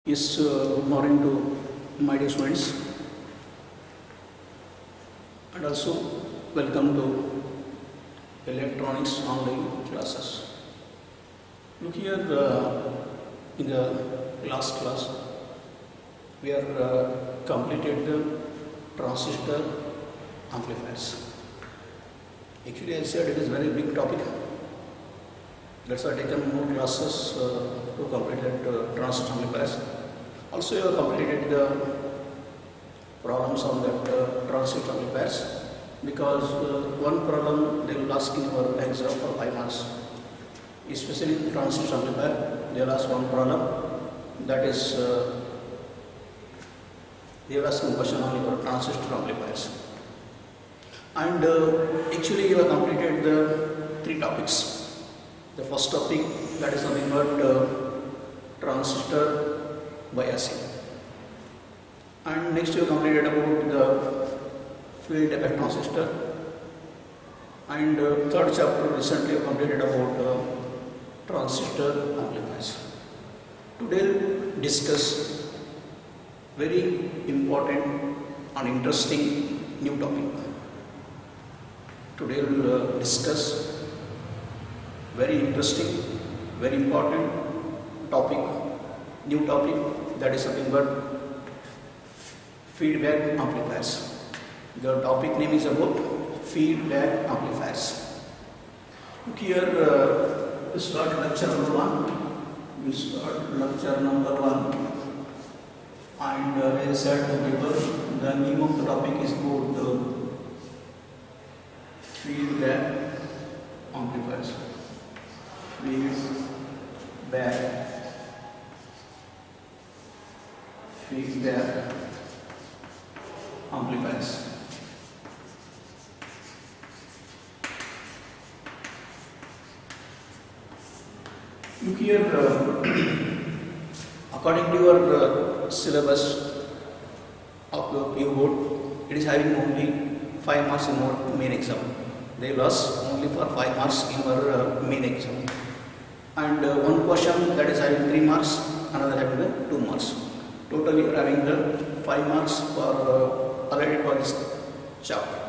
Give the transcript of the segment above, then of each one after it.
Yes, good morning to my dear students, and also welcome to electronics online classes. Look here, in the last class we are completed the transistor amplifiers. Actually, I said it is a very big topic. That's why I taken more classes to complete that transistor amplifiers. Also, you have completed the problems on that transistor amplifiers, because one problem they will ask in your exam for 5 marks. Especially in transistor amplifier, they will ask one problem, that is they will ask one question on your transistor amplifiers. And actually, you have completed the 3 topics. The first topic, that is nothing but transistor biasing, and next you completed about the field effect transistor, and third chapter recently you completed about transistor amplifiers. Today we'll discuss very important and interesting new topic. Today we'll discuss very interesting, very important topic, new topic, that is something but feedback amplifiers. The topic name is about feedback amplifiers. Look here, we start lecture number 1. We start lecture number 1, and as I said to people, the name of the topic is called feedback amplifiers. Feedback amplifiers. Look here, according to your syllabus of your PU board, it is having only 5 marks in your main exam. They will ask only for 5 marks in your main exam. And one question that is having 3 marks, another having the 2 marks. Totally you are having the 5 marks for already for this chapter.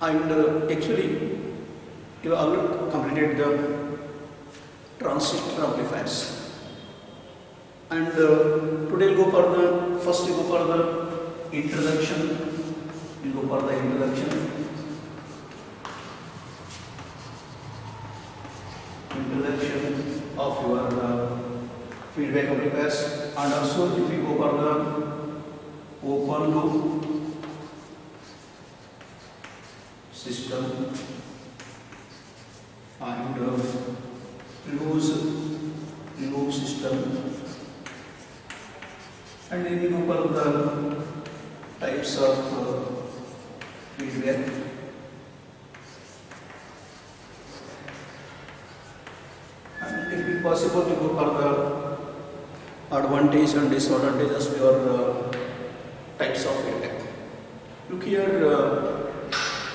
And actually you have already completed the transistor amplifiers. And today we'll go for the first. We go for the introduction. We go for the introduction. Of your feedback amplifiers, and also if you go for the open loop system and closed loop system, and then you go for the types of feedback. If possible, to go for the advantage and disadvantages of your types of feedback. Look here,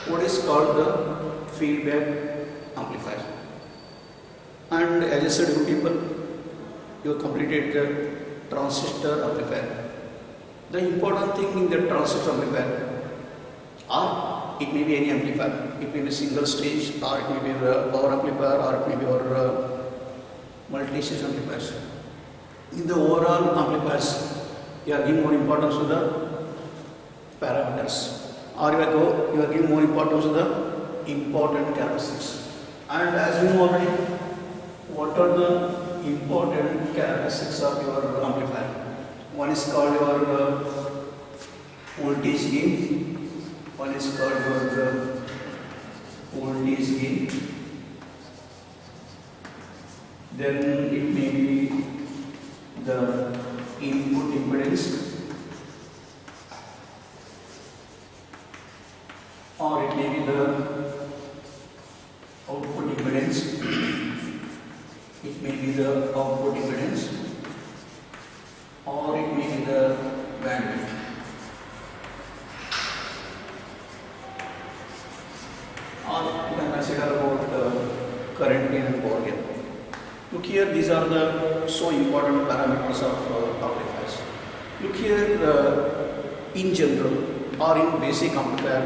what is called the feedback amplifier. And as I said, you people, you have completed the transistor amplifier. The important thing in the transistor amplifier, or it may be any amplifier, it may be single stage, or it may be a power amplifier, or it may be your multi-stage amplifiers. In the overall amplifiers, you are giving more importance to the parameters, or you are giving more importance to the important characteristics. And as you know already, what are the important characteristics of your amplifier? One is called your voltage gain. One is called your voltage gain. Then it may be the input impedance, or it may be the output impedance. It may be the output impedance, or it may be the bandwidth. Or you can consider about current gain and power gain. Look here, these are the so important parameters of amplifiers. in general or in basic amplifier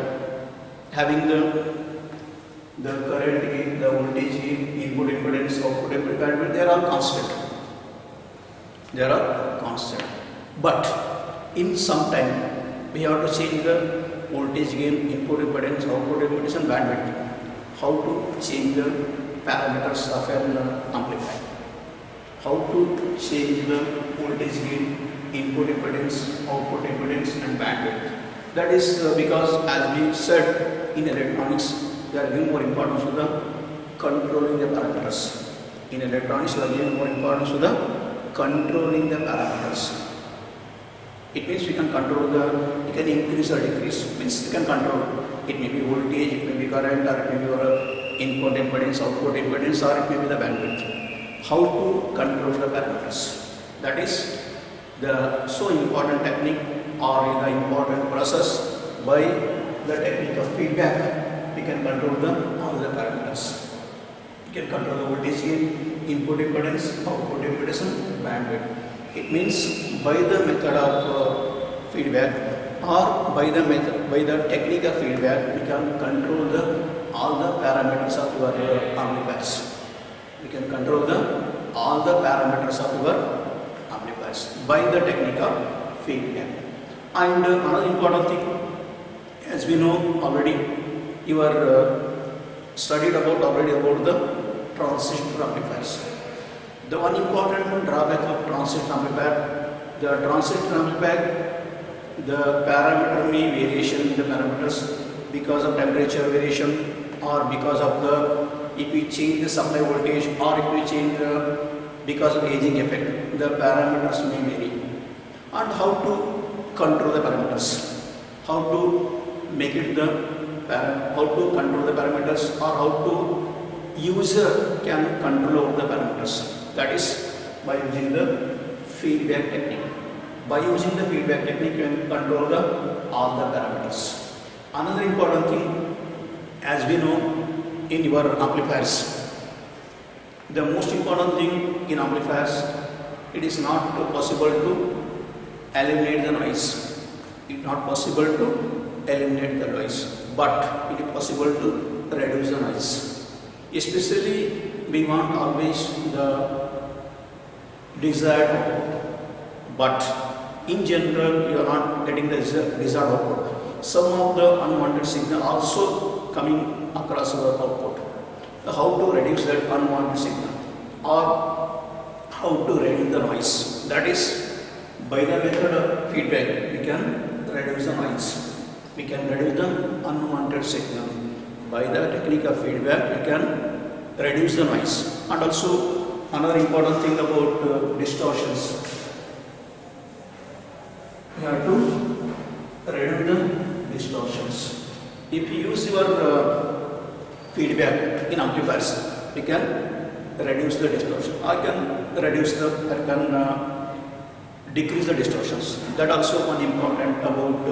having the current gain, the voltage gain, input impedance, output impedance, they are all constant. They are all constant. But in some time we have to change the voltage gain, input impedance, output impedance and bandwidth. How to change the parameters of an amplifier. How to change the voltage gain, input impedance, output impedance and bandwidth. That is because, as we said, in electronics we are giving more importance to the controlling the parameters. In electronics we are giving more importance to the controlling the parameters. It means we can control we can increase or decrease, means we can control. It may be voltage, it may be current, or it may be your input impedance, output impedance, or it may be the bandwidth. How to control the parameters. That is the so important technique or the important process. By the technique of feedback, we can control all the parameters. We can control the voltage gain, input impedance, output impedance and bandwidth. It means by the method of feedback or by the technique of feedback, we can control all the parameters of your amplifiers. We can control all the parameters of your amplifiers by the technique of feedback. And another important thing, as we know already, you are studied already about the transistor amplifiers. The one important drawback of transistor amplifier, the parameter may variation in the parameters because of temperature variation or because of if we change the supply voltage or if we change because of aging effect, the parameters may vary. And how to control the parameters, how to make it how to control the parameters, or how to user can control over the parameters. That is by using the feedback technique. By using the feedback technique, you can control all the parameters. Another important thing, as we know in your amplifiers, the most important thing in amplifiers, it is not possible to eliminate the noise. It is not possible to eliminate the noise, but it is possible to reduce the noise. Especially we want always the desired output, but in general you are not getting the desired output. Some of the unwanted signal also coming across your output. How to reduce that unwanted signal or how to reduce the noise. That is by the method of feedback we can reduce the noise. We can reduce the unwanted signal. By the technique of feedback we can reduce the noise. And also another important thing about distortions, you have to reduce the distortions. If you use your feedback in amplifiers, we can reduce the distortion. I can decrease the distortions. That also one important about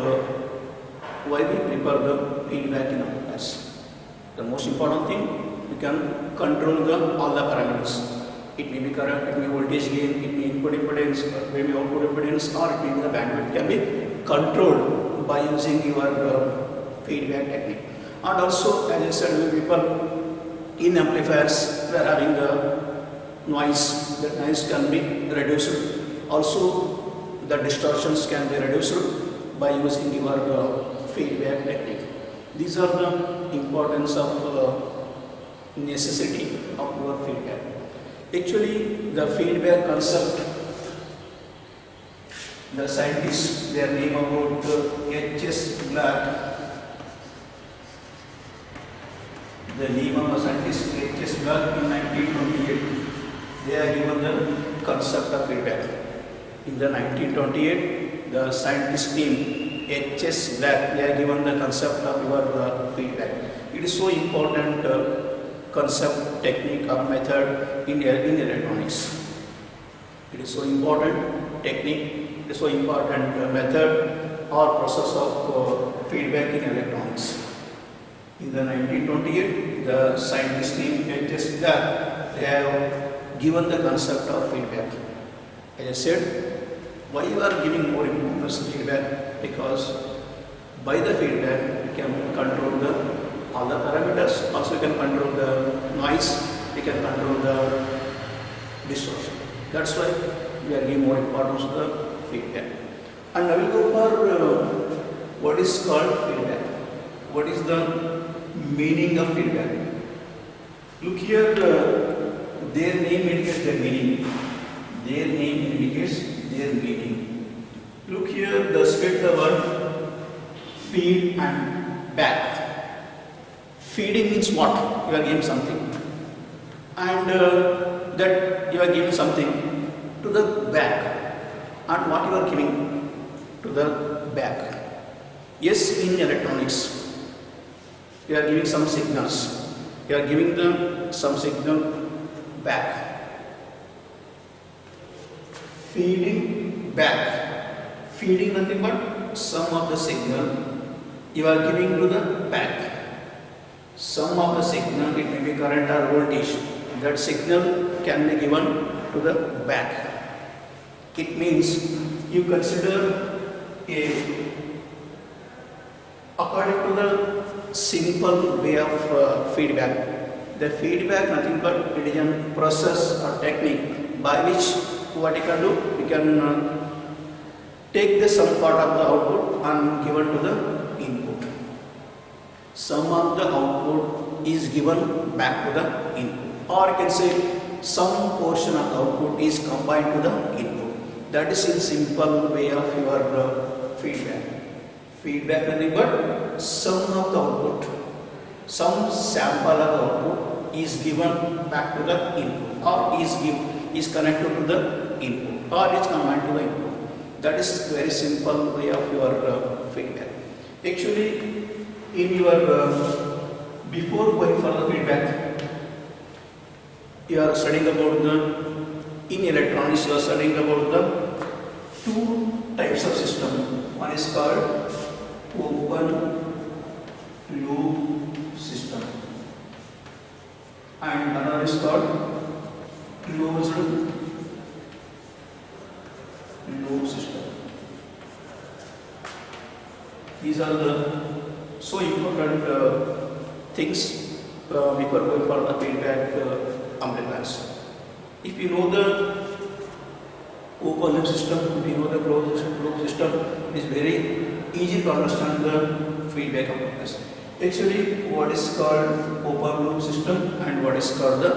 why we prefer the feedback in amplifiers. The most important thing, we can control all the parameters. It may be current, it may be voltage gain, it may be input impedance, it may be output impedance, or it may be the bandwidth. Can be controlled by using your feedback technique. And also, as I said, people in amplifiers we are having the noise. That noise can be reduced. Also, the distortions can be reduced by using your feedback technique. These are the importance of necessity of your feedback. Actually, the feedback concept, the scientists, their name about H.S. Black. The name of the scientist H.S. Black in 1928. They are given the concept of feedback. In the 1928, the scientist team H.S. Black, they are given the concept of your feedback. It is so important concept, technique or method in electronics. It is so important technique, it is so important method or process of feedback in electronics. In the 1928, the scientist team H.S. Black, they have given the concept of feedback. As I said, Why you are giving more importance to feedback? Because by the feedback you can control all the parameters. Also you can control the noise. You can control the distortion. That's why we are giving more importance to the feedback. And I will go for what is called feedback. What is the meaning of feedback? Look here, their name indicates their meaning. Their name indicates their meaning. Look here, the split the word feed and back. Feeding means what? You are giving something, and that you are giving something to the back, and what you are giving to the back. Yes, in electronics, you are giving some signals. You are giving them some signal back. Feeding back. Feeding nothing but some of the signal you are giving to the back. Some of the signal, it may be current or voltage. That signal can be given to the back. It means you consider according to the simple way of feedback. The feedback nothing but it is a process or technique by which what you can do, you can take the some part of the output and given to the input. Some of the output is given back to the input, or you can say some portion of the output is combined to the input. That is in simple way of your feedback. Feedback nothing but some of the output, some sample of the output is given back to the input, or is connected to the input, or is combined to the input. That is very simple way of your feedback. Actually, in your before going for the feedback, you are studying about in electronics. You are studying about the two types of system. One is called open loop system, and another is called closed loop system. These are the so important things before going for the feedback amplifiers. If you know the open loop system, if you know the closed loop system, it is very easy to understand the feedback amplifiers. Actually, what is called open loop system and what is called the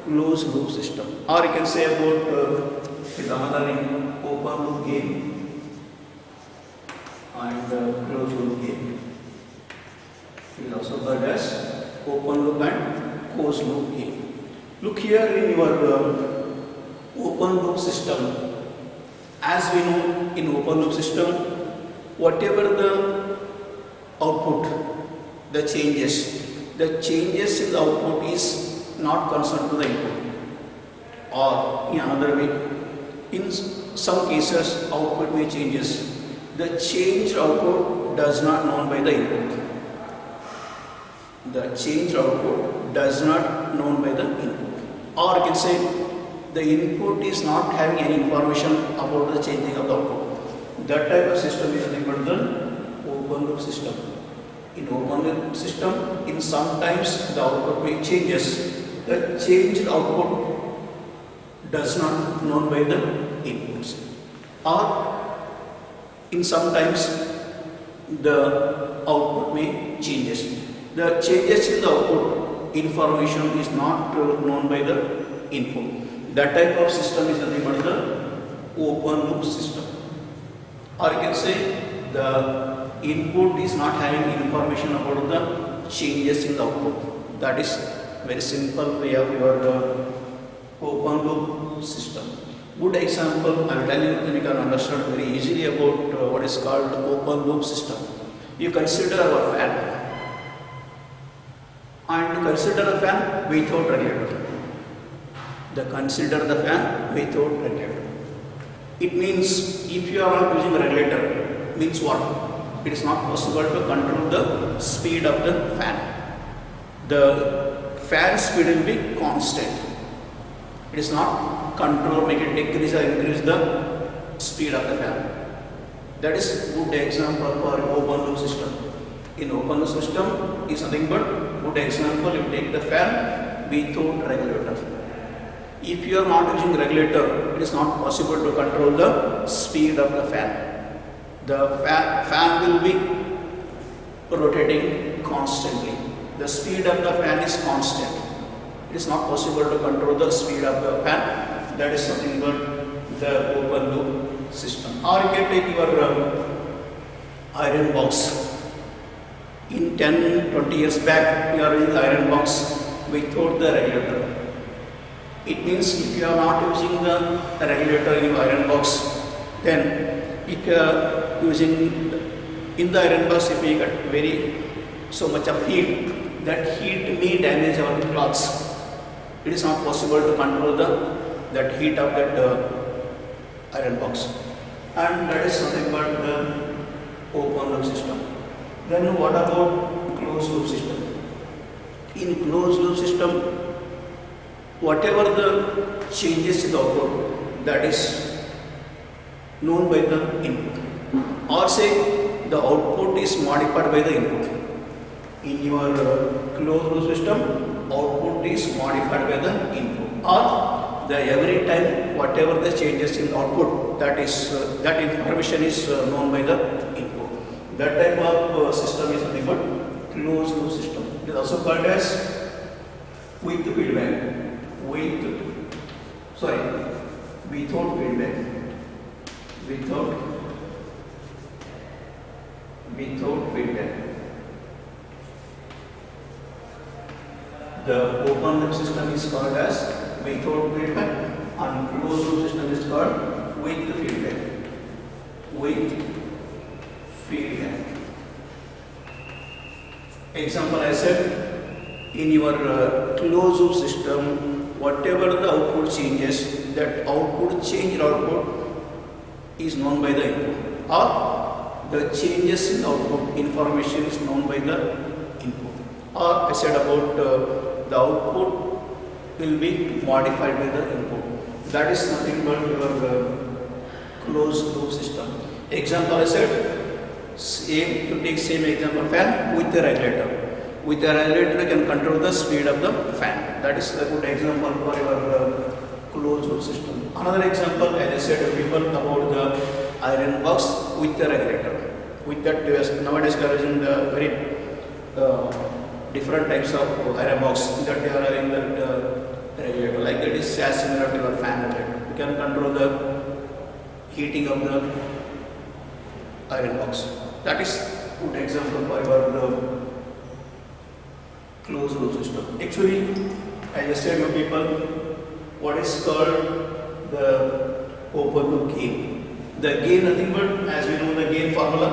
closed loop system, or you can say about with another name, open loop gain and closed loop gain. It is also called as open loop and closed loop gain. Look here in your open loop system. As we know, in open loop system, whatever the output, the changes in the output is not concerned to the input. Or in another way, in some cases output may changes. The changed output does not known by the input. The changed output does not known by the input. Or you can say the input is not having any information about the changing of the output. That type of system is nothing but the open loop system. In open loop system, in sometimes the output may changes. The changed output does not known by the inputs. Or in sometimes the output may changes. The changes in the output information is not known by the input. That type of system is nothing but the open loop system. Or you can say the input is not having information about the changes in the output. That is very simple way of your open loop system. Good example, I will tell you, then you can understand very easily about what is called open loop system. You consider our fan, and consider a fan without regulator. Consider the fan without regulator. It means if you are not using a regulator, means what? It is not possible to control the speed of the fan. The fan speed will be constant. It is not control, make it decrease or increase the speed of the fan. That is good example for open loop system. In open loop system is nothing but good example. You take the fan without regulator. If you are not using regulator, it is not possible to control the speed of the fan. The fan will be rotating constantly. The speed of the fan is constant. It is not possible to control the speed of the fan. That is something but the open loop system. Or you can take your iron box. In 10-20 years back, you are using iron box without the regulator. It means if you are not using the regulator in your iron box, then if you are using in the iron box, if you get so much of heat, that heat may damage our clothes. It is not possible to control that heat of that iron box, and that is something but the open loop system. Then what about closed loop system? In closed loop system, whatever the changes in the output, that is known by the input, or say the output is modified by the input. In your closed loop system, output is modified by the input, or the every time whatever the changes in output, that is that information is known by the input. That type of system is nothing but closed loop system. It is also called as with feedback. Without feedback. Without feedback. The open loop system is called as without feedback, and closed loop system is called with feedback. With feedback. Example I said, in your closed loop system, whatever the output changes, that output change output is known by the input, or the changes in output information is known by the input. Or I said about the output will be modified by the input. That is nothing but your closed loop system. Example I said, you take same example, fan with the regulator. With the regulator you can control the speed of the fan. That is a good example for your closed loop system. Another example, as I said to people, about the iron box with the regulator. With that, nowadays we are using the very different types of iron box that they are having the regulator. Like that is as similar to your fan regulator. You can control the heating of the iron box. That is good example for your closed loop system. Actually, I just said to people what is called the open loop gain. The gain nothing but, as we know the gain formula,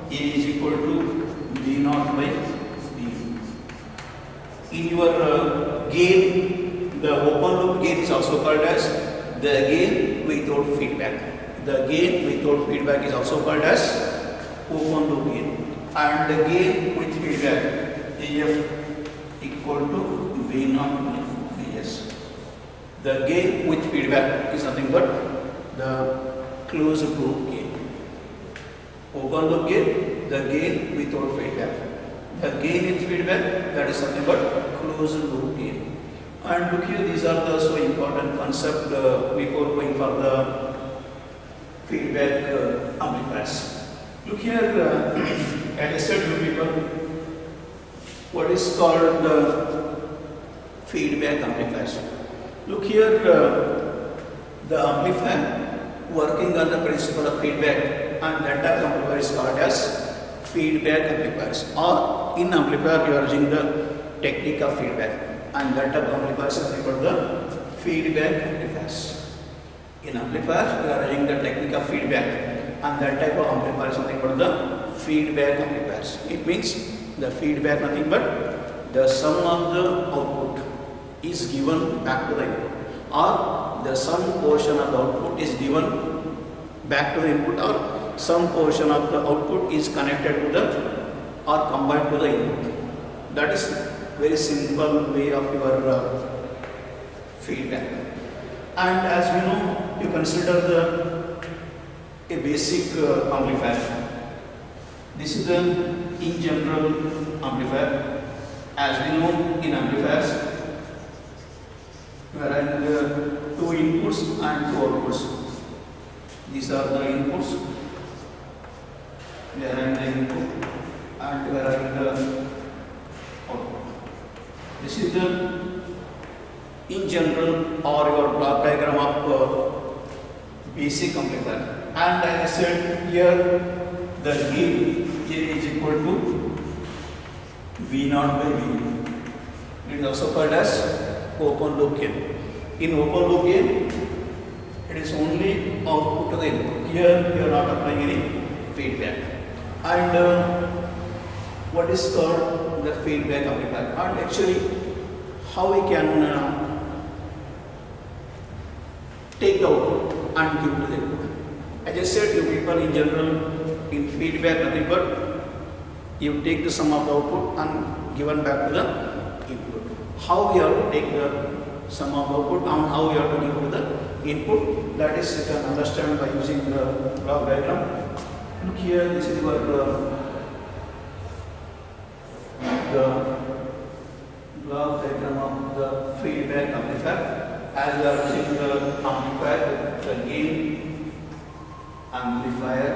A is equal to V naught by V. In your gain, the open loop gain is also called as the gain without feedback. The gain without feedback is also called as open loop gain, and the gain with feedback AF equal to V naught by Vs. The gain with feedback is nothing but the closed loop gain. Open loop gain, the gain without feedback. The gain with feedback, that is nothing but closed loop gain. And look here, these are the so important concept before going for the feedback amplifiers. Look here, as I said to people, what is called the feedback amplifiers. Look here, the amplifier working on the principle of feedback, and that type of amplifier is called as feedback amplifiers. Or in amplifier you are using the technique of feedback, and that type of amplifiers are called the feedback amplifiers. In amplifier you are using the technique of feedback, and that type of amplifier is nothing but the feedback amplifiers. It means the feedback nothing but the sum of the output is given back to the input, or the some portion of the output is given back to the input, or some portion of the output is connected to the or combined to the input. That is very simple way of your feedback. And as we know, you consider the a basic amplifier. This is the in general amplifier. As we know, in amplifiers we are having two inputs and two outputs. These are the inputs. We are having the input and we are having the output. This is the in general or your block diagram of basic amplifier. And as I said here, the gain is equal to V naught by V. It is also called as open loop gain. In open loop gain, it is only output to the input. Here you are not applying any feedback. And what is called the feedback amplifier? And actually, how we can take the output and give to the input. As I said, you people in general in feedback nothing but you take the sum of the output and given back to the input. How we have to take the sum of the output and how we have to give to the input, that is you can understand by using the block diagram. Look here, this is your the block diagram of the feedback amplifier. As we are using the amplifier with the gain amplifier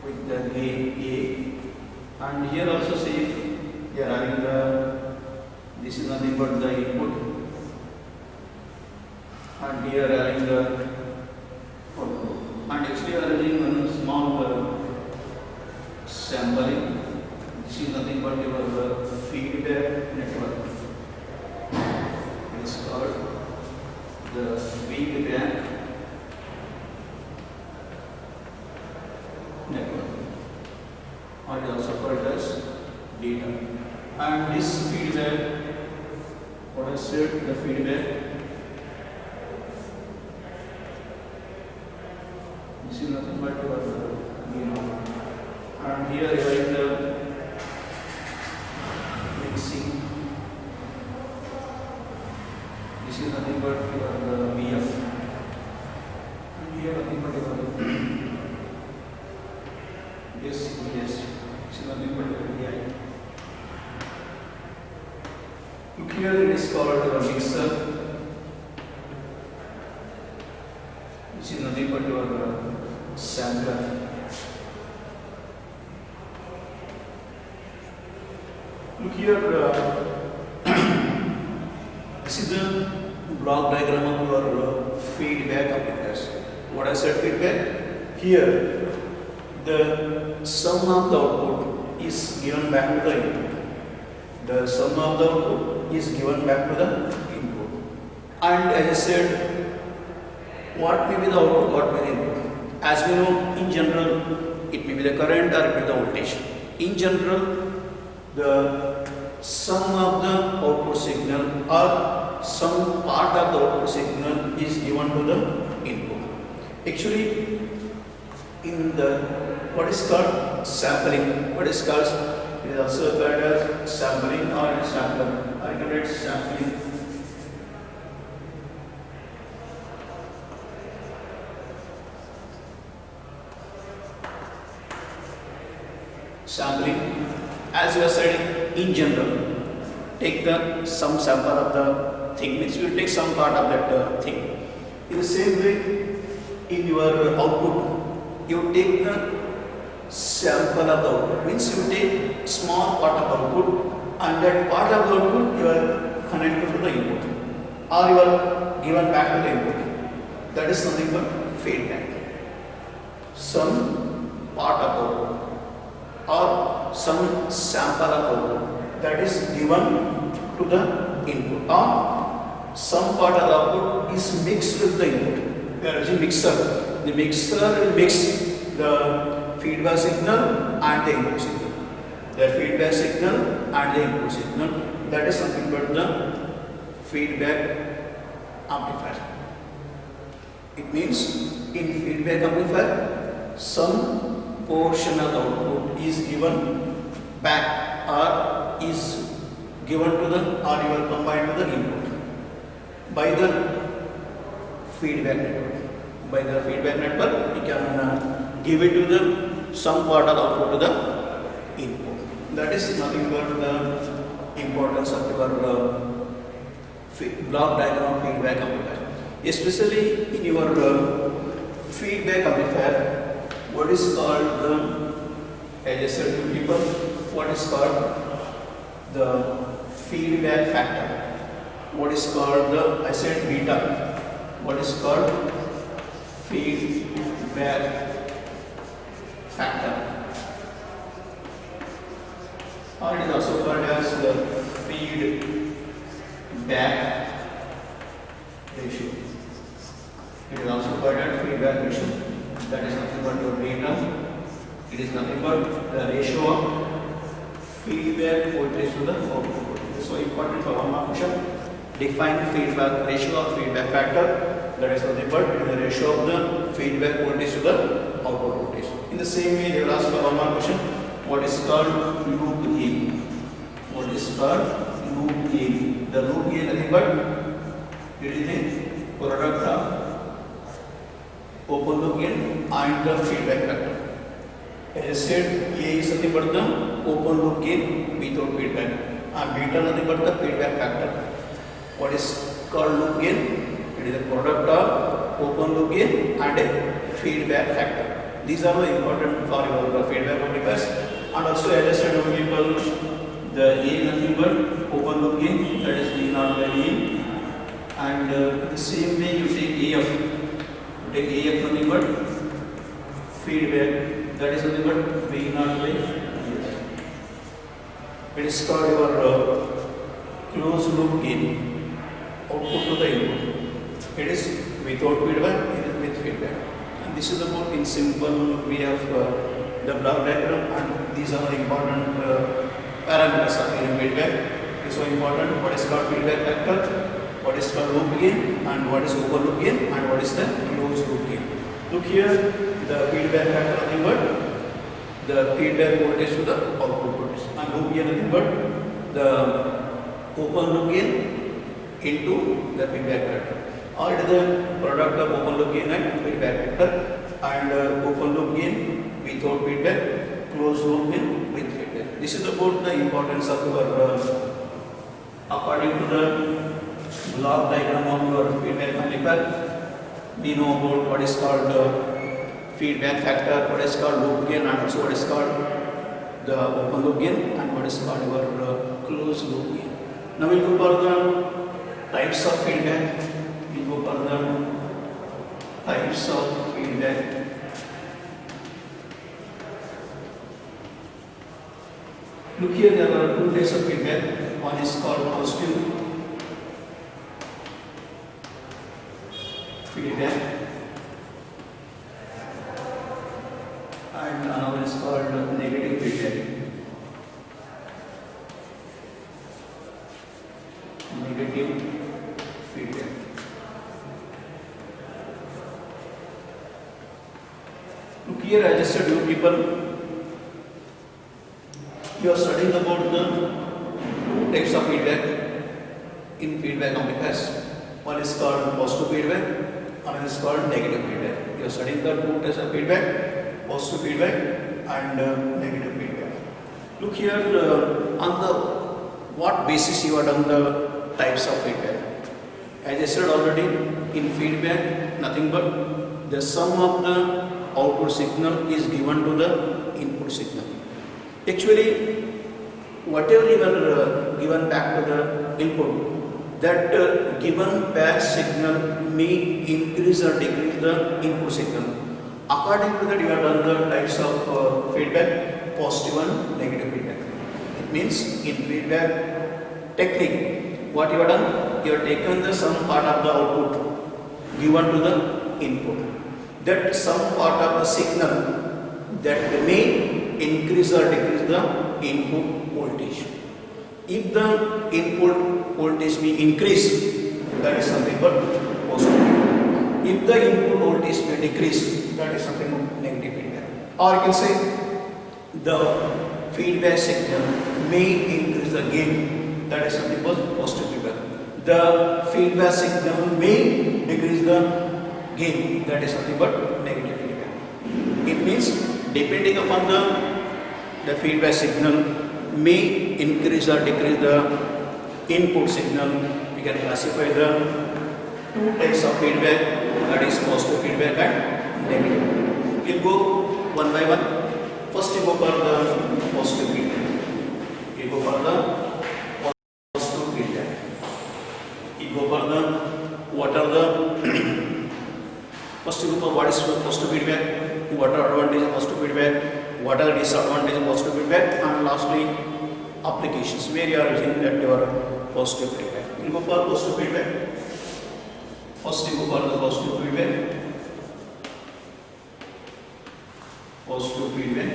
with the gain A, and here also see we are having the, this is nothing but the input, and here having the output, and actually we are using one small sampling. This is nothing but your feedback network. It is called the feedback network, or it is also called as data. And this feedback, what I said, the feedback, this is nothing but your and here you are in the mixing. This is nothing but your VF, and here nothing but your yes, this is nothing but your VI. Look here, it is called your mixer. This is nothing but your sampler. Look here, this is the block diagram of your feedback amplifiers. What I said feedback? Here, the sum of the output is given back to the input. The sum of the output is given back to the input. And as I said, what may be the output, what may be the input? As we know, in general, it may be the current or it may be the voltage. In general, the sum of the output signal or some part of the output signal is given to the input. Actually, in the what is called sampling, what is called, it is also called as sampling or sampler. I can write sampling. Sampling, as you are studying in general, take the some sample of the thing, means you will take some part of that thing. In the same way, in your output, you take the sample of the output, means you take small part of the output, and that part of the output you are connected to the input, or you are given back to the input. That is nothing but feedback. Some part of the output or some sample of output that is given to the input, or some part of the output is mixed with the input. We are using mixer. The mixer will mix the feedback signal and the input signal. The feedback signal and the input signal, that is something but the feedback amplifier. It means in feedback amplifier, some portion of the output is given back or is given to the, or you are combined to the input by the feedback network. by the feedback network, we can give it to the some part of output to the input. That is nothing but the importance of your block diagram of feedback amplifier. Especially in your feedback amplifier, what is called the, as I said to people, what is called the feedback factor. What is called the, I said beta. What is called feedback factor, or it is also called as the feedback ratio. It is also called as feedback ratio. That is nothing but your beta. It is nothing but the ratio of feedback voltage to the output voltage. So important for one more question. Define feedback ratio of feedback factor. That is nothing but the ratio of the feedback voltage to the output voltage. In the same way, they will ask one more question. What is called loop gain? What is called loop gain? The loop gain is nothing but it is the product of open loop gain and the feedback factor. As I said, A is nothing but the open loop gain without feedback, and beta nothing but the feedback factor. What is called loop gain? It is a product of open loop gain and a feedback factor. These are the important for your feedback amplifiers. And also, as I said to people, the A is nothing but open loop gain, that is B naught by A. And the same way you take AF. You take AF nothing but feedback, that is nothing but B naught by A. It is called your closed loop gain, output to the input. It is without feedback, it is with feedback. And this is about in simple way of the block diagram, and these are the important parameters of feedback. It is so important. What is called feedback factor, what is called loop gain, and what is open loop gain, and what is the closed loop gain. Look here, the feedback factor nothing but the feedback voltage to the output voltage, and loop gain nothing but the open loop gain into the feedback factor. Or it is the product of open loop gain and feedback factor, and open loop gain without feedback, closed loop gain with feedback. This is about the importance of your according to the block diagram of your feedback amplifier. We know about what is called feedback factor, what is called loop gain, and also what is called the open loop gain, and what is called your closed loop gain. Now we will go for the types of feedback. We go for the types of feedback. Look here, there are two types of feedback. One is called positive feedback, and another is called negative feedback. Negative feedback. Look here, I just said you people, you are studying about the two types of feedback in feedback amplifiers. One is called positive feedback, another is called negative feedback. You are studying the two types of feedback, positive feedback and negative feedback. Look here, on the what basis you are done the types of feedback. As I said already, in feedback, nothing but the sum of the output signal is given to the input signal. Actually, whatever you are given back to the input, that given back signal may increase or decrease the input signal. According to that, you have done the types of feedback, positive and negative feedback. It means in feedback technique, what you have done, you have taken the some part of the output given to the input. That some part of the signal that may increase or decrease the input voltage. If the input voltage may increase, that is something but positive. If the input voltage may decrease, that is something negative feedback. Or you can say the feedback signal may increase the gain, that is something but positive feedback. The feedback signal may decrease the gain, that is nothing but negative feedback. It means depending upon the feedback signal may increase or decrease the input signal. We can classify the two types of feedback, that is positive feedback and negative feedback. We'll go one by one. First we go for the positive feedback. We go for the positive feedback. We go for the what are the first we go for what is positive feedback, what are advantages of positive feedback, what are the disadvantages of positive feedback, and lastly applications where you are using that your positive feedback. We will go for positive feedback. First we go for the positive feedback. Positive feedback.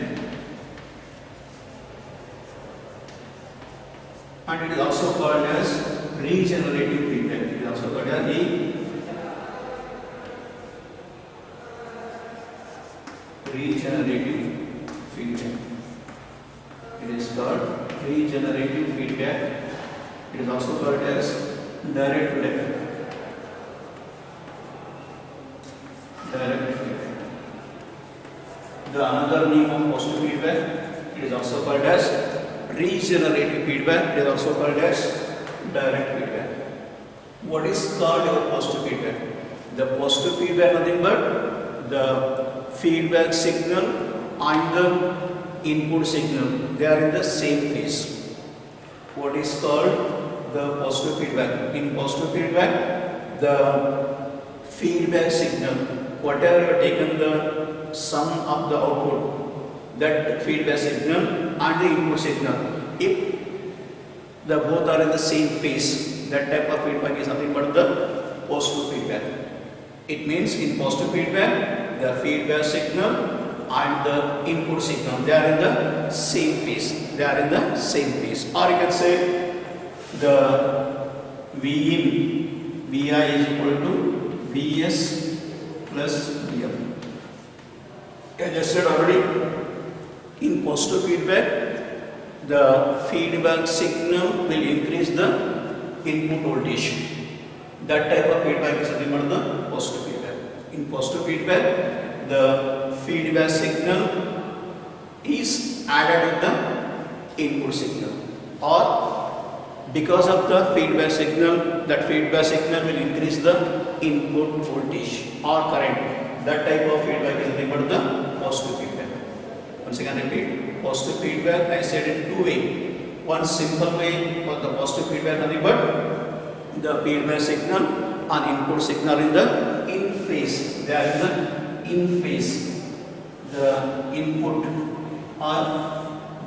And it is also called as regenerative feedback. It is also called as regenerative feedback. It is called regenerative feedback. It is also called as direct feedback. Direct feedback. The another name of positive feedback, it is also called as regenerative feedback. It is also called as direct feedback. What is called your positive feedback? The positive feedback nothing but the feedback signal and the input signal, they are in the same phase. What is called the positive feedback? In positive feedback, the feedback signal, whatever you have taken the sum of the output, that feedback signal and the input signal, if the both are in the same phase, that type of feedback is nothing but the positive feedback. It means in positive feedback, the feedback signal and the input signal, they are in the same phase. They are in the same phase. Or you can say the Vin, Vi is equal to Vs plus Vm. As I said already, in positive feedback, the feedback signal will increase the input voltage. That type of feedback is nothing but the positive feedback. In positive feedback, the feedback signal is added with the input signal, or because of the feedback signal, that feedback signal will increase the input voltage or current. That type of feedback is nothing but the positive feedback. Once again repeat, positive feedback I said in two ways. One simple way for the positive feedback nothing but the feedback signal and input signal in the in phase. They are in the in phase. The input or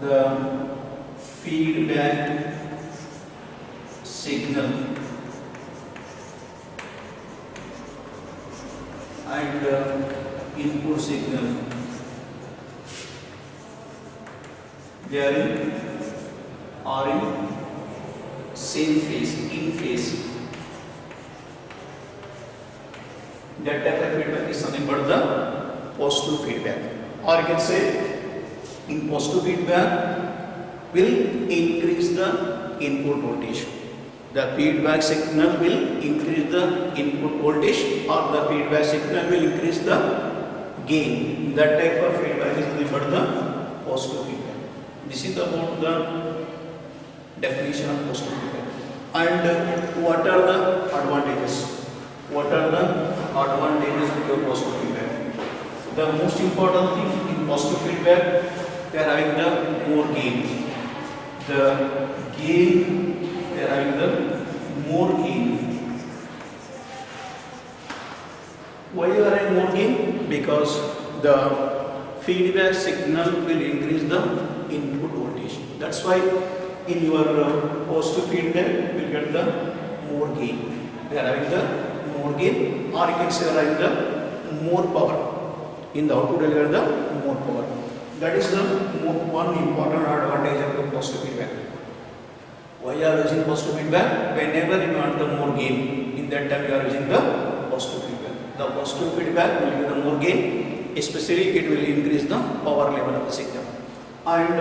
the feedback signal and input signal, they are in same phase, in phase. That type of feedback is nothing but the positive feedback. Or you can say, in positive feedback will increase the input voltage. The feedback signal will increase the input voltage, or the feedback signal will increase the gain. That type of feedback is nothing but the positive feedback. This is about the definition of positive feedback. And what are the advantages? What are the advantages of your positive feedback? The most important thing in positive feedback, they are having the more gain. The gain, they are having the more gain. Why you are having more gain? Because the feedback signal will increase the input voltage. That's why in your positive feedback you will get the more gain. They are having the more gain, or you can say having the more power. In the output you will get the more power. That is the one important advantage of the positive feedback. Why you are using positive feedback? Whenever you want the more gain, in that time you are using the positive feedback. The positive feedback will give the more gain, especially it will increase the power level of the signal. And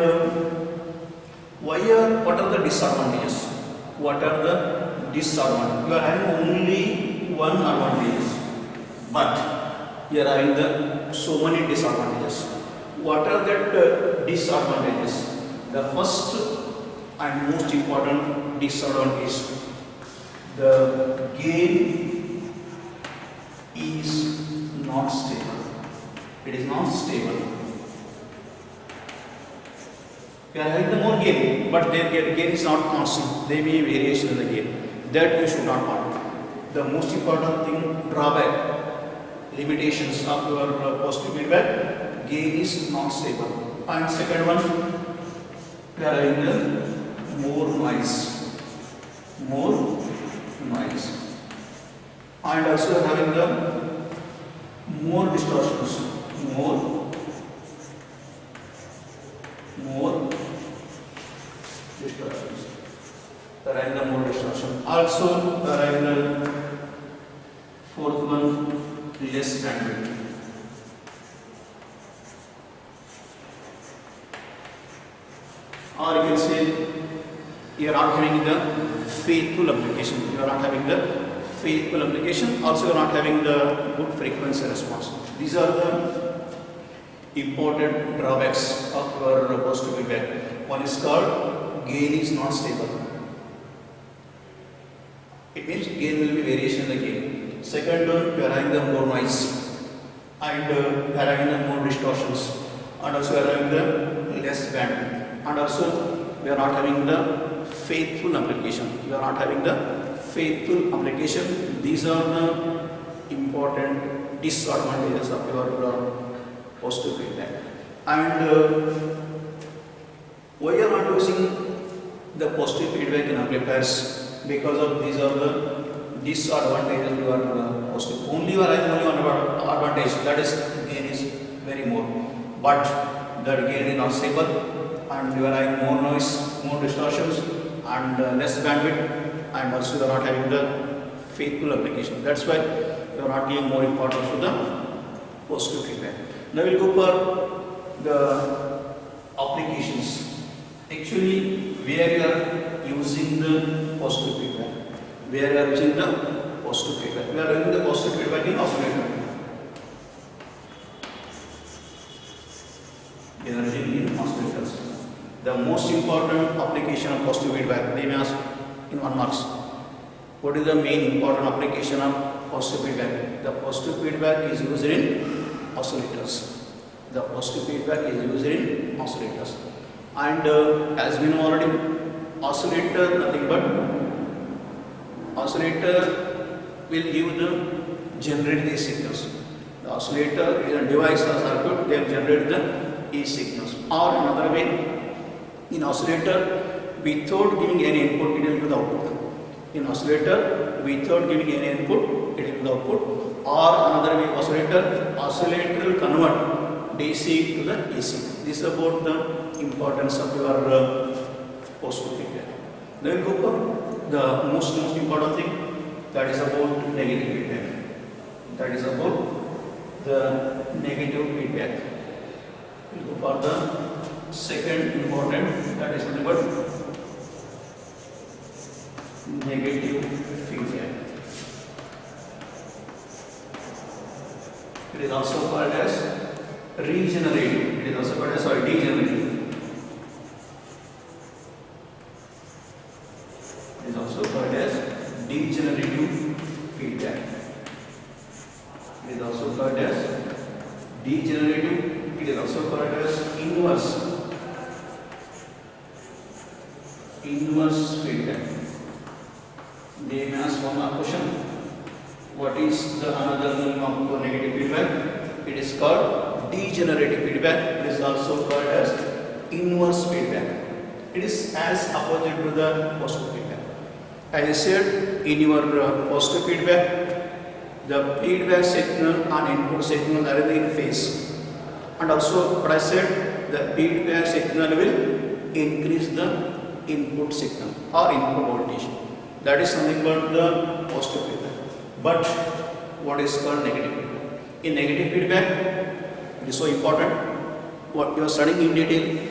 what are the disadvantages? What are the disadvantages? You are having only one advantage, but you are having the so many disadvantages. What are that disadvantages? The first and most important disadvantage, the gain is not stable. It is not stable. You are having the more gain, but their gain is not constant. There may be variation in the gain. That you should not want. The most important thing, drawback, limitations of your positive feedback, gain is not stable. And second one, we are having the more noise, and also having the more distortions, more distortions. There are the more distortion. Also, there are the fourth one, less bandwidth. Or you can say you are not having the faithful application. You are not having the faithful application. Also, you are not having the good frequency response. These are the important drawbacks of your positive feedback. One is called gain is not stable. It means gain will be variation in the gain. Second one, we are having the more noise, and we are having the more distortions, and also we are having the less bandwidth, and also we are not having the faithful application. We are not having the faithful application. These are the important disadvantages of your positive feedback. And why you are not using the positive feedback in amplifiers? Because of these are the disadvantages of your positive. Only you are having only one advantage, that is gain is very more, but that gain is not stable, and you are having more noise, more distortions, and less bandwidth, and also you are not having the faithful application. That's why you are not giving more importance to the positive feedback. Now we will go for the applications. Actually, where you are using the positive feedback, where you are using the positive feedback, we are using the positive feedback in oscillator. We are using in oscillators. The most important application of positive feedback, they may ask in 1 marks. What is the main important application of positive feedback? The positive feedback is used in oscillators. The positive feedback is used in oscillators. And as we know already, oscillator nothing but oscillator will give the generate these signals. The oscillator is a device or circuit, they will generate the these signals. Or another way, in oscillator, without giving any input, it will give the output. In oscillator, without giving any input, it will give the output. Or another way, oscillator will convert DC to the AC. This is about the importance of your positive feedback. Then we go for the most important thing, that is about negative feedback. That is about the negative feedback. We will go for the second important, that is about negative feedback. It is also called as regenerative. It is also called as degenerative. It is also called as degenerative feedback. It is also called as degenerative. It is also called as inverse feedback. They may ask one more question. What is the another meaning of negative feedback? It is called degenerative feedback. It is also called as inverse feedback. It is as opposite to the positive feedback. As I said, in your positive feedback, the feedback signal and input signal are in phase. And also, what I said, the feedback signal will increase the input signal or input voltage. That is something about the positive feedback. But what is called negative feedback? In negative feedback, it is so important. What you are studying in detail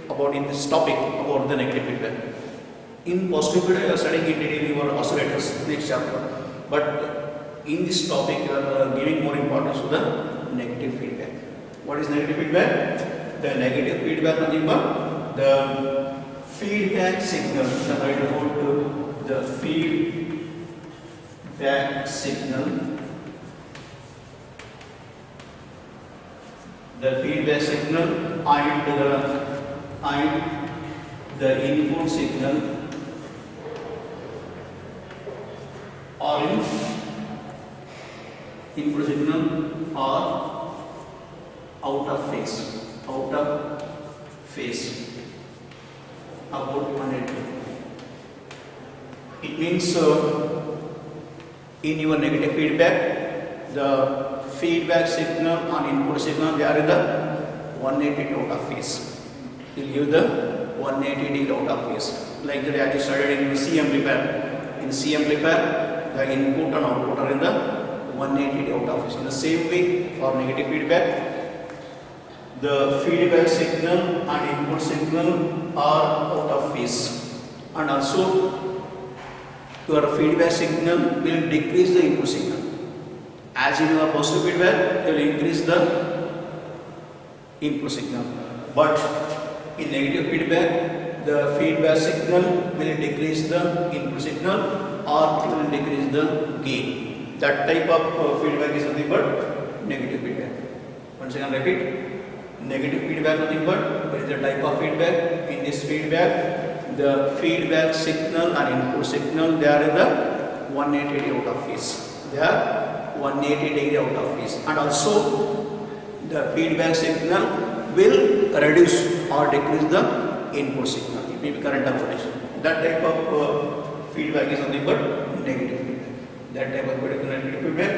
about in this topic about the negative feedback. In positive feedback, you are studying in detail your oscillators next chapter. But in this topic you are giving more importance to the negative feedback. What is negative feedback? The negative feedback nothing but the feedback signal. The right about the feedback signal. The feedback signal and the input signal are input signal are out of phase about 180. It means in your negative feedback, the feedback signal and input signal they are in the 180 degree out of phase. Will give the 180 degree out of phase. Like that as you studied in C amplifier. In C amplifier, the input and output are in the 180 degree out of phase. In the same way, for negative feedback, the feedback signal and input signal are out of phase, and also your feedback signal will decrease the input signal. As in your positive feedback, it will increase the input signal, but in negative feedback, the feedback signal will decrease the input signal or it will decrease the gain. That type of feedback is nothing but negative feedback. Once again repeat, negative feedback nothing but there is a type of feedback. In this feedback, the feedback signal and input signal they are in the 180 degree out of phase. They are 180 degree out of phase, and also the feedback signal will reduce or decrease the input signal. It may be current alteration. That type of feedback is nothing but negative feedback. That type of negative feedback,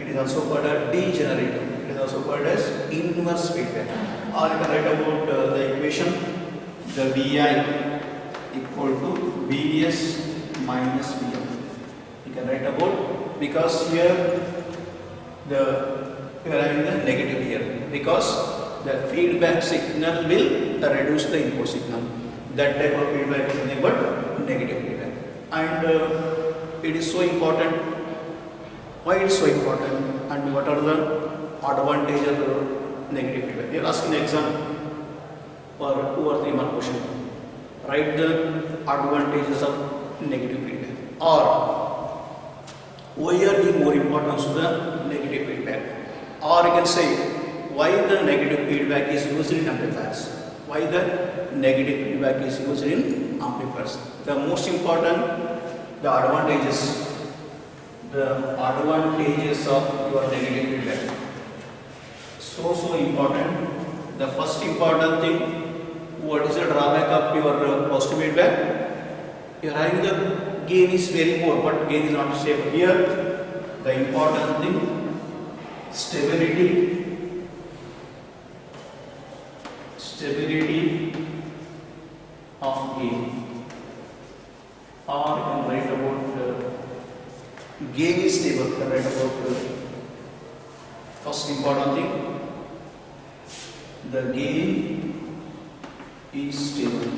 it is also called a degenerative. It is also called as inverse feedback. Or you can write about the equation, the Vi equal to Vs minus Vm. You can write about, because here we are having the negative here, because the feedback signal will reduce the input signal. That type of feedback is nothing but negative feedback. And it is so important. Why it is so important, and what are the advantages of negative feedback? They are asking the exam for 2 or 3 mark question. Write the advantages of negative feedback, or why are giving more importance to the negative feedback, or you can say why the negative feedback is used in amplifiers. Why the negative feedback is used in amplifiers? The most important, the advantages of your negative feedback. So important. The first important thing, what is the drawback of your positive feedback? You are having the gain is very more, but gain is not stable. Here, the important thing, stability of gain, or you can write about gain is stable. You can write about first important thing, the gain is stable.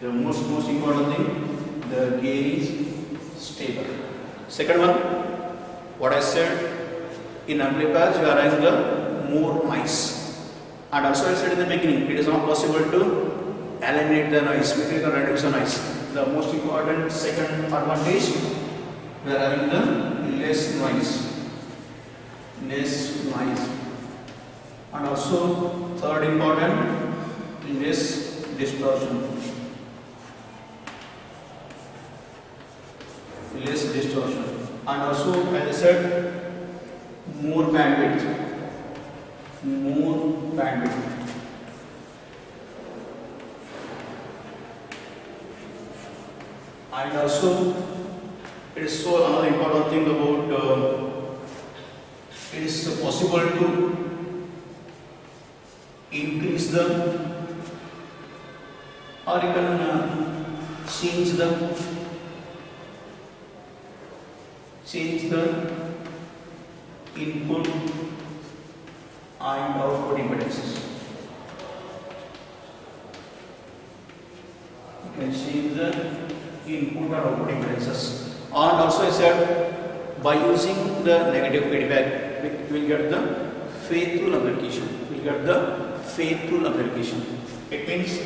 The most important thing, the gain is stable. Second one, what I said, in amplifiers we are having the more noise, and also I said in the beginning, it is not possible to eliminate the noise, we can reduce the noise. The most important second advantage, we are having the less noise, and also third important, less distortion. And also, as I said, more bandwidth. And also, it is so another important thing about it is possible to increase the, or you can change the input and output impedances. You can change the input and output impedances. And also I said by using the negative feedback we will get the faithful application. We will get the faithful application. It means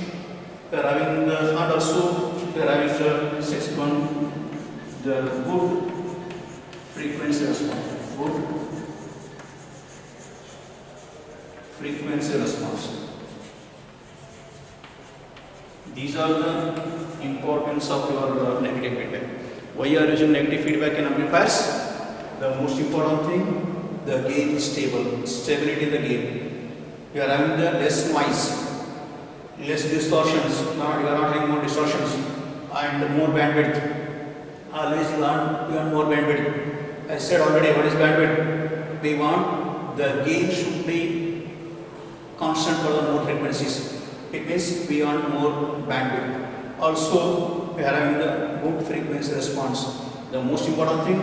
we are having the, and also we are having the sixth one, the good frequency response. Good frequency response. These are the importance of your negative feedback. Why you are using negative feedback in amplifiers? The most important thing, the gain is stable. Stability in the gain. You are having the less noise, less distortions. Now you are not having more distortions and more bandwidth. Always you want more bandwidth. I said already, what is bandwidth? We want the gain should be constant for the more frequencies. It means we want more bandwidth. Also, we are having the good frequency response. The most important thing,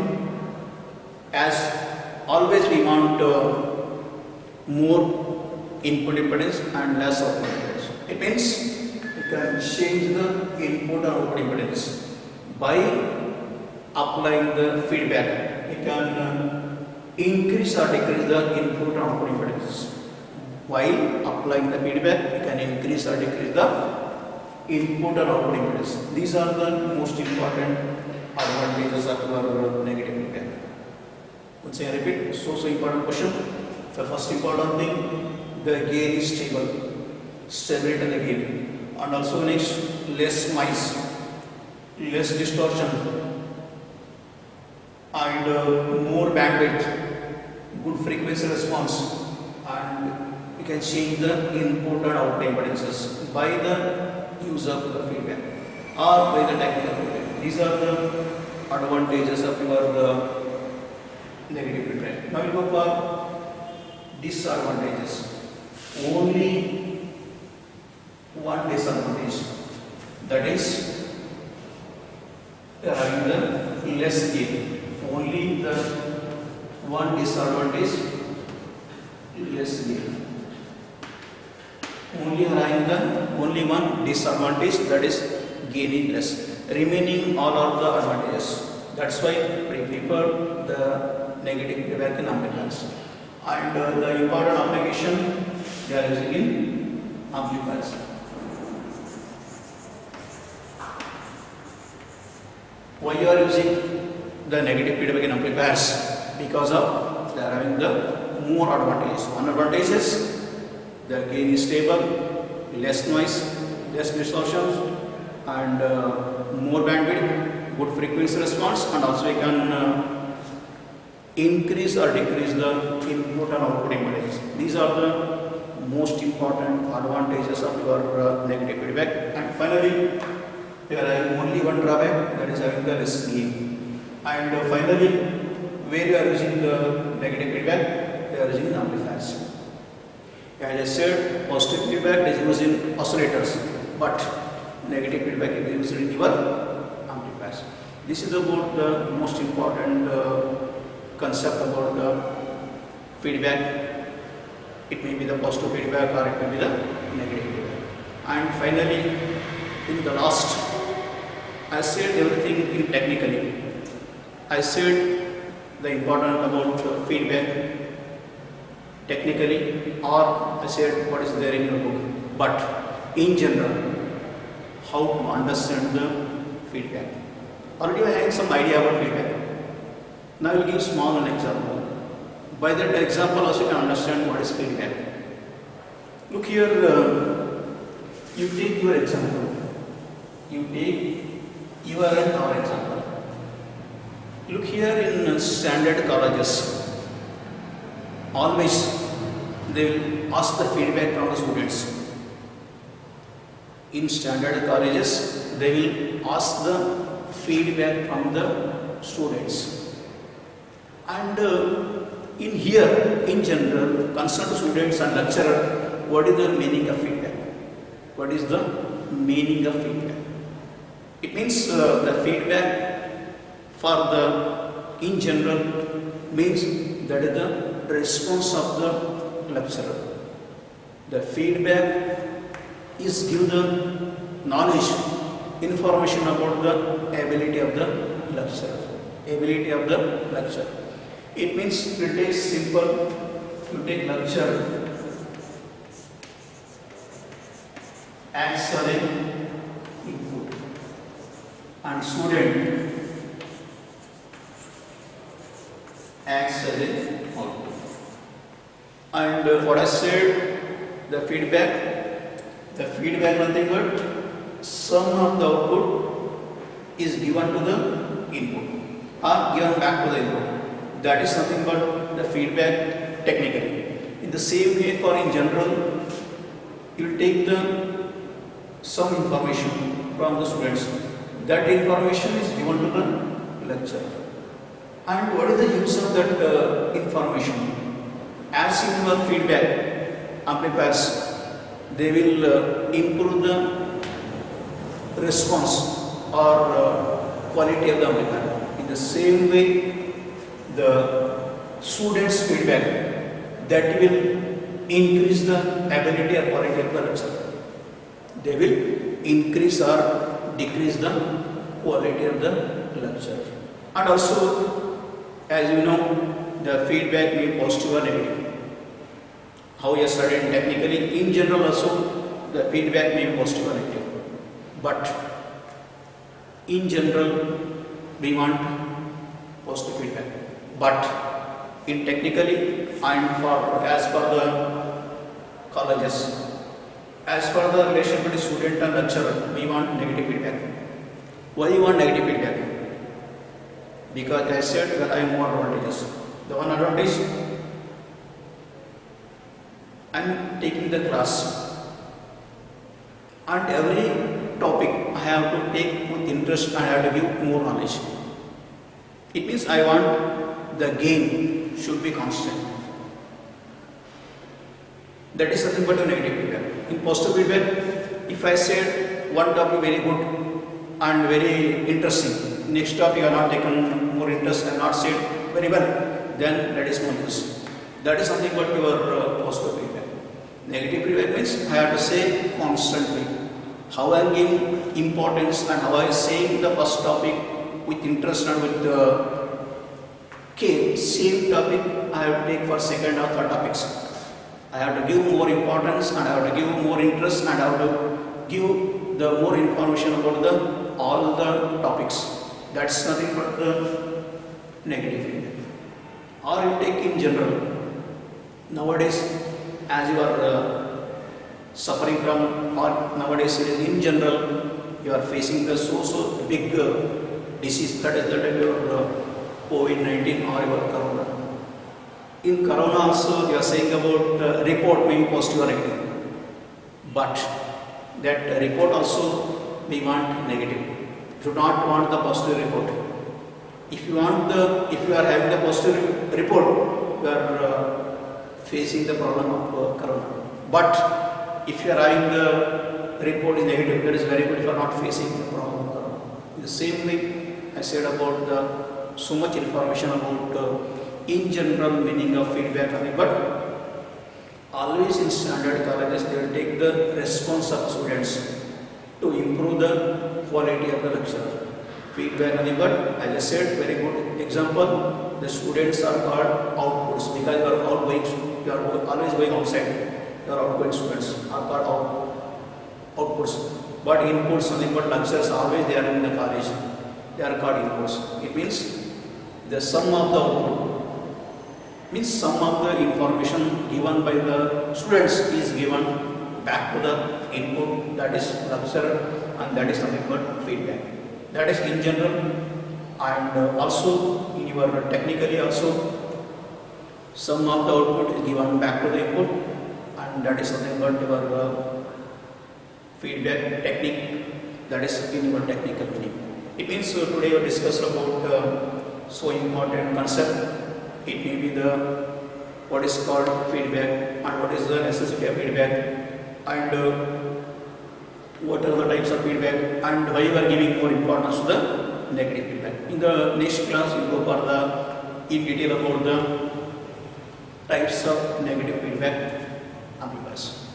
as always, we want more input impedance and less output impedance. It means we can change the input and output impedance by applying the feedback. We can increase or decrease the input and output impedance. While applying the feedback, we can increase or decrease the input and output impedance. These are the most important advantages of our negative feedback. Once I repeat, so important question. The first important thing, the gain is stable, stability in the gain, and also next, less noise, less distortion, and more bandwidth, good frequency response, and we can change the input and output impedances by the use of the feedback or by the technical feedback. These are the advantages of your negative feedback. Now we go for disadvantages. Only one disadvantage, that is having the less gain. Only the one disadvantage, less gain. Only one disadvantage, that is gaining less. Remaining all are the advantages. That's why we prefer the negative feedback in amplifiers. And the important application they are using in amplifiers. Why you are using the negative feedback in amplifiers? Because of they are having the more advantages. One advantage is the gain is stable, less noise, less distortions, and more bandwidth, good frequency response, and also you can increase or decrease the input and output impedance. These are the most important advantages of your negative feedback. And finally, we are having only one drawback, that is having the less gain. And finally, where you are using the negative feedback, you are using amplifiers. As I said, positive feedback is used in oscillators, but negative feedback is used in your amplifiers. This is about the most important concept about the feedback. It may be the positive feedback or it may be the negative feedback. And finally, in the last, I said everything in technically. I said the important about feedback technically, or I said what is there in your book. But in general, how to understand the feedback. Already I have some idea about feedback. Now I will give small an example. By that example also you can understand what is feedback. Look here, you take your example. You take your and our example. Look here in standard colleges. Always they will ask the feedback from the students. In standard colleges, they will ask the feedback from the students. And in here, in general, concerned students and lecturer, what is the meaning of feedback? What is the meaning of feedback? It means the feedback for the, in general, means that is the response of the lecturer. The feedback is give the knowledge information about the ability of the lecturer. Ability of the lecturer. It means it is simple. You take lecture as an input and student acts as an output. And what I said, the feedback nothing but sum of the output is given to the input or given back to the input. That is nothing but the feedback technically. In the same way, for in general, you will take some information from the students. That information is given to the lecturer. And what is the use of that information? As in your feedback amplifiers, they will improve the response or quality of the amplifier. In the same way, the students' feedback, that will increase the ability or quality of the lecture. They will increase or decrease the quality of the lecture. And also, as you know, the feedback may be positive or negative. How you studied technically, in general also, the feedback may be positive or negative. But in general, we want positive feedback. But in technically and for as per the colleges, as per the relation between student and lecturer, we want negative feedback. Why you want negative feedback? Because I said that I have more advantages. The one advantage, I am taking the class and every topic I have to take with interest and I have to give more knowledge. It means I want the gain should be constant. That is nothing but a negative feedback. In positive feedback, if I said one topic very good and very interesting, next topic I have not taken more interest and not said very well, then that is no use. That is something but your positive feedback. Negative feedback means I have to say constantly how I am giving importance and how I am saying the first topic with interest and with care. Same topic I have to take for second or third topics. I have to give more importance and I have to give more interest and I have to give the more information about all the topics. That's nothing but the negative feedback. Or you take in general. Nowadays, as you are suffering from, or nowadays in general, you are facing the so big disease, that is your COVID-19 or your corona. In corona also, you are saying about report may be positive or negative, but that report also we want negative. You should not want the positive report. If you are having the positive report, you are facing the problem of corona. But if you are having the report is negative, that is very good if you are not facing the problem of corona. In the same way, I said about so much information about in general meaning of feedback, but always in standard colleges they will take the response of students to improve the quality of the lecture. Feedback, but as I said, very good example, the students are called outputs because you are always going outside. Your outgoing students are called outputs. But inputs, nothing but lectures, always they are in the college. They are called inputs. It means the sum of the output, means sum of the information given by the students is given back to the input, that is lecture, and that is nothing but feedback. That is in general, and also in your technically also sum of the output is given back to the input, and that is nothing but your feedback technique, that is in your technical meaning. It means today we discussed about so important concept. It may be the what is called feedback and what is the necessity of feedback and what are the types of feedback and why you are giving more importance to the negative feedback. In the next class we will go for the in detail about the types of negative feedback amplifiers.